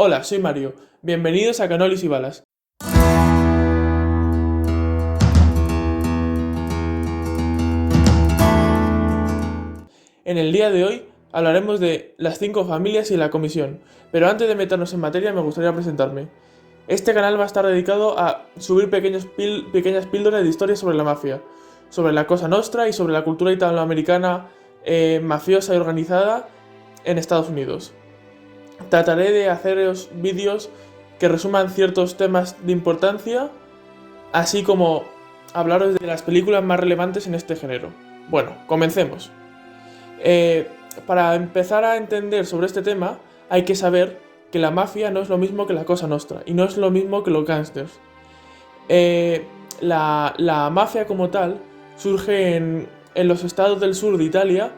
Hola, soy Mario. Bienvenidos a Canolis y Balas. En el día de hoy hablaremos de las 5 familias y la comisión, pero antes de meternos en materia me gustaría presentarme. Este canal va a estar dedicado a subir pequeñas píldoras de historias sobre la mafia, sobre la Cosa Nostra y sobre la cultura italoamericana mafiosa y organizada en Estados Unidos. Trataré de haceros vídeos que resuman ciertos temas de importancia, así como hablaros de las películas más relevantes en este género. Bueno, comencemos. Para empezar a entender sobre este tema, hay que saber que la mafia no es lo mismo que la Cosa Nostra y no es lo mismo que los gángsters. La mafia como tal surge en los estados del sur de Italia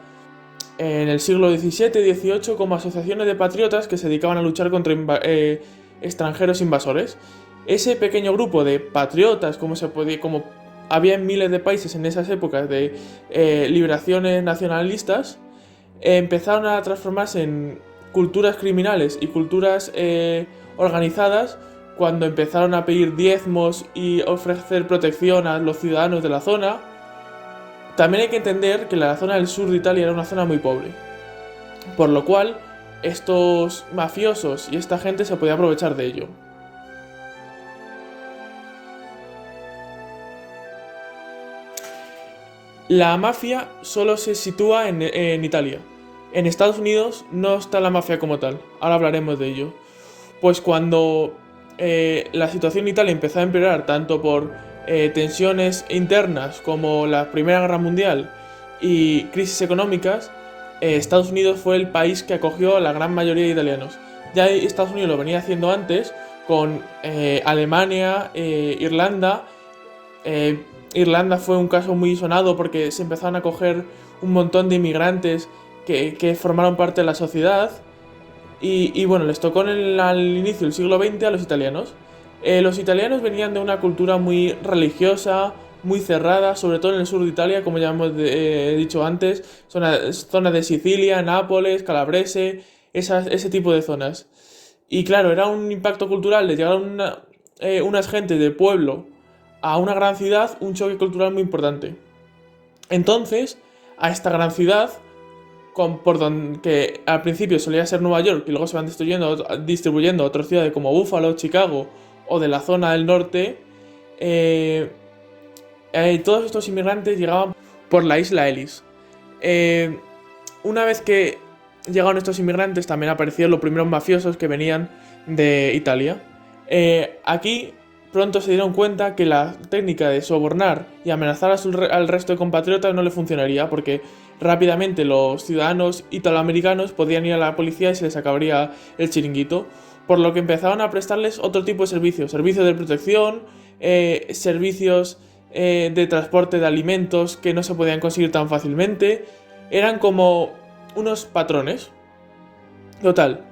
en el siglo XVII y XVIII como asociaciones de patriotas que se dedicaban a luchar contra extranjeros invasores. Ese pequeño grupo de patriotas, como había en miles de países en esas épocas de liberaciones nacionalistas, empezaron a transformarse en culturas criminales y culturas organizadas cuando empezaron a pedir diezmos y ofrecer protección a los ciudadanos de la zona. También hay que entender que la zona del sur de Italia era una zona muy pobre, por lo cual estos mafiosos y esta gente se podía aprovechar de ello. La mafia solo se sitúa en Italia. En Estados Unidos no está la mafia como tal, ahora hablaremos de ello. Pues cuando la situación en Italia empezó a empeorar tanto por tensiones internas como la Primera Guerra Mundial y crisis económicas, Estados Unidos fue el país que acogió a la gran mayoría de italianos. Ya Estados Unidos lo venía haciendo antes con Alemania, Irlanda. Irlanda fue un caso muy sonado porque se empezaron a acoger un montón de inmigrantes que formaron parte de la sociedad. Y bueno, les tocó al inicio del siglo XX a los italianos. Los italianos venían de una cultura muy religiosa, muy cerrada, sobre todo en el sur de Italia, como ya hemos dicho antes, zonas de Sicilia, Nápoles, Calabrese, ese tipo de zonas. Y claro, era un impacto cultural de llegar unas gentes de pueblo a una gran ciudad, un choque cultural muy importante. Entonces, a esta gran ciudad, que al principio solía ser Nueva York y luego se van distribuyendo a otras ciudades como Buffalo, Chicago o de la zona del norte, todos estos inmigrantes llegaban por la isla Ellis. Una vez que llegaron estos inmigrantes también aparecieron los primeros mafiosos que venían de Italia. Aquí pronto se dieron cuenta que la técnica de sobornar y amenazar al resto de compatriotas no le funcionaría porque rápidamente los ciudadanos italoamericanos podían ir a la policía y se les acabaría el chiringuito, por lo que empezaron a prestarles otro tipo de servicios de protección, servicios de transporte de alimentos que no se podían conseguir tan fácilmente. Eran como unos patrones. Total,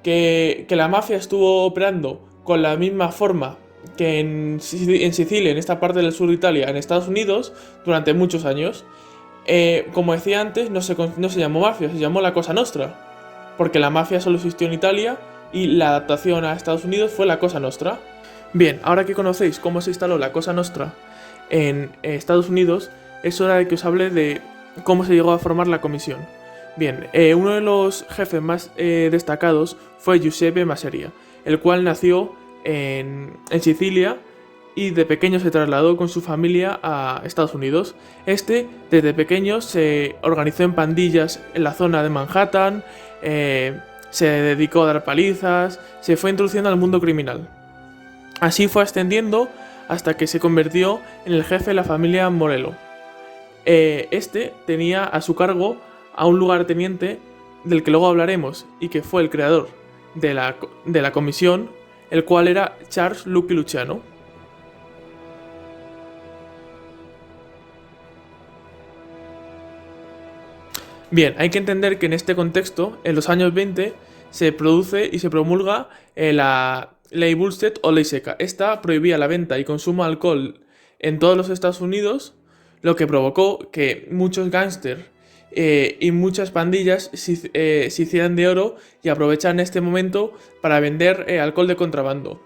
que la mafia estuvo operando con la misma forma que en Sicilia, en esta parte del sur de Italia, en Estados Unidos, durante muchos años. Como decía antes, no se llamó mafia, se llamó la Cosa Nostra, porque la mafia solo existió en Italia y la adaptación a Estados Unidos fue la Cosa Nostra. Bien, ahora que conocéis cómo se instaló la Cosa Nostra en Estados Unidos, es hora de que os hable de cómo se llegó a formar la comisión. Bien, uno de los jefes más destacados fue Giuseppe Masseria, el cual nació en Sicilia y de pequeño se trasladó con su familia a Estados Unidos. Desde pequeño se organizó en pandillas en la zona de Manhattan, se dedicó a dar palizas, se fue introduciendo al mundo criminal. Así fue ascendiendo hasta que se convirtió en el jefe de la familia Morello. Tenía a su cargo a un lugarteniente del que luego hablaremos y que fue el creador de la comisión, el cual era Charles Lucky Luciano. Bien, hay que entender que en este contexto, en los años 20, se produce y se promulga la Ley Volstead o Ley Seca. Esta prohibía la venta y consumo de alcohol en todos los Estados Unidos, lo que provocó que muchos gángsters y muchas pandillas se hicieran de oro y aprovechan este momento para vender alcohol de contrabando.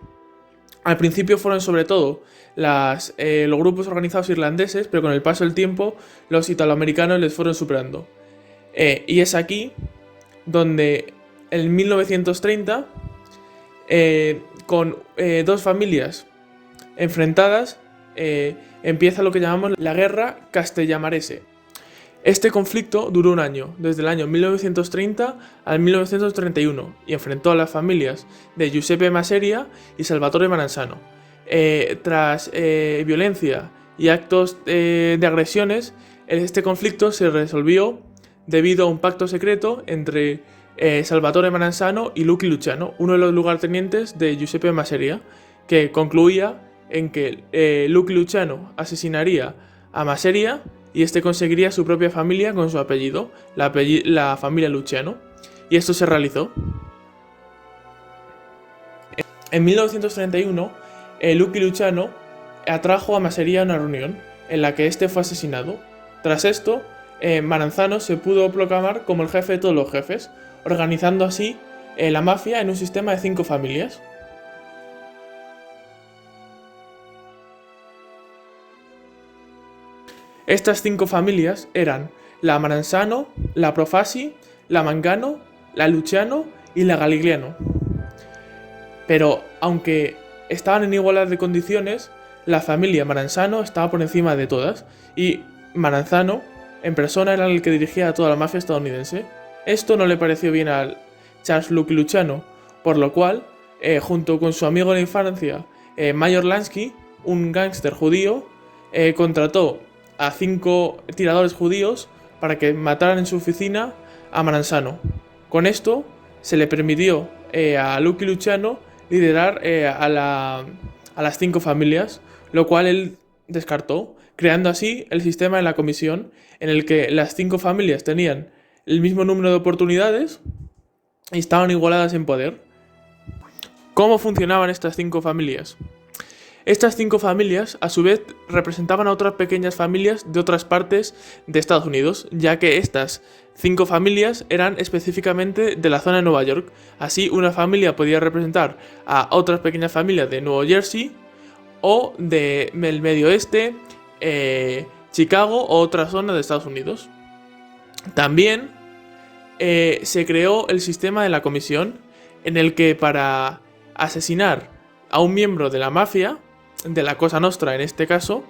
Al principio fueron sobre todo los grupos organizados irlandeses, pero con el paso del tiempo los italoamericanos les fueron superando. Y es aquí donde en 1930, con dos familias enfrentadas, empieza lo que llamamos la Guerra Castellamarese. Este conflicto duró un año, desde el año 1930 al 1931, y enfrentó a las familias de Giuseppe Masseria y Salvatore Maranzano. Tras violencia y actos de agresiones, este conflicto se resolvió debido a un pacto secreto entre Salvatore Maranzano y Lucky Luciano, uno de los lugartenientes de Giuseppe Masseria, que concluía en que Lucky Luciano asesinaría a Masseria y este conseguiría su propia familia con su apellido, la familia Luciano, y esto se realizó. En 1931, Lucky Luciano atrajo a Masseria a una reunión en la que este fue asesinado. Tras esto, Maranzano se pudo proclamar como el jefe de todos los jefes, organizando así la mafia en un sistema de 5 familias. Estas 5 familias eran la Maranzano, la Profasi, la Mangano, la Luciano y la Galigliano. Pero aunque estaban en igualdad de condiciones, la familia Maranzano estaba por encima de todas y Maranzano en persona era el que dirigía a toda la mafia estadounidense. Esto no le pareció bien a Charles Lucky Luciano, por lo cual, junto con su amigo de la infancia, Mayor Lansky, un gángster judío, contrató a 5 tiradores judíos para que mataran en su oficina a Maranzano. Con esto se le permitió a Lucky Luciano liderar a las 5 familias, lo cual él descartó, creando así el sistema de la comisión, en el que las 5 familias tenían el mismo número de oportunidades y estaban igualadas en poder. ¿Cómo funcionaban estas 5 familias? Estas 5 familias, a su vez, representaban a otras pequeñas familias de otras partes de Estados Unidos, ya que estas 5 familias eran específicamente de la zona de Nueva York. Así, una familia podía representar a otras pequeñas familias de Nueva Jersey o del Medio Oeste, Chicago o otra zona de Estados Unidos. También se creó el sistema de la comisión, en el que para asesinar a un miembro de la mafia, de la Cosa Nostra en este caso,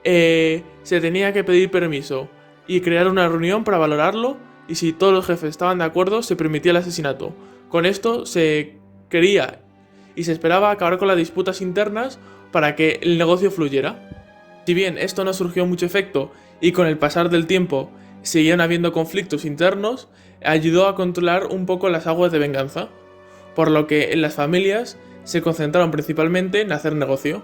se tenía que pedir permiso y crear una reunión para valorarlo, y si todos los jefes estaban de acuerdo se permitía el asesinato. Con esto se quería y se esperaba acabar con las disputas internas para que el negocio fluyera. Si bien esto no surgió mucho efecto y con el pasar del tiempo seguían habiendo conflictos internos, ayudó a controlar un poco las aguas de venganza, por lo que en las familias se concentraron principalmente en hacer negocio.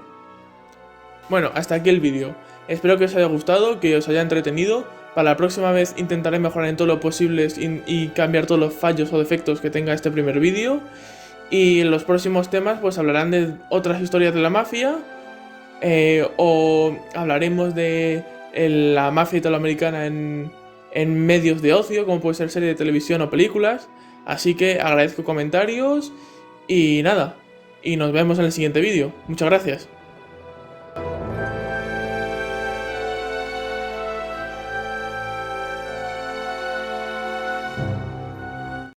Bueno, hasta aquí el vídeo. Espero que os haya gustado, que os haya entretenido. Para la próxima vez intentaré mejorar en todo lo posible y cambiar todos los fallos o defectos que tenga este primer vídeo. Y en los próximos temas pues hablarán de otras historias de la mafia, o hablaremos de la mafia italoamericana en medios de ocio, como puede ser serie de televisión o películas. Así que agradezco comentarios y nada. Y nos vemos en el siguiente vídeo. Muchas gracias.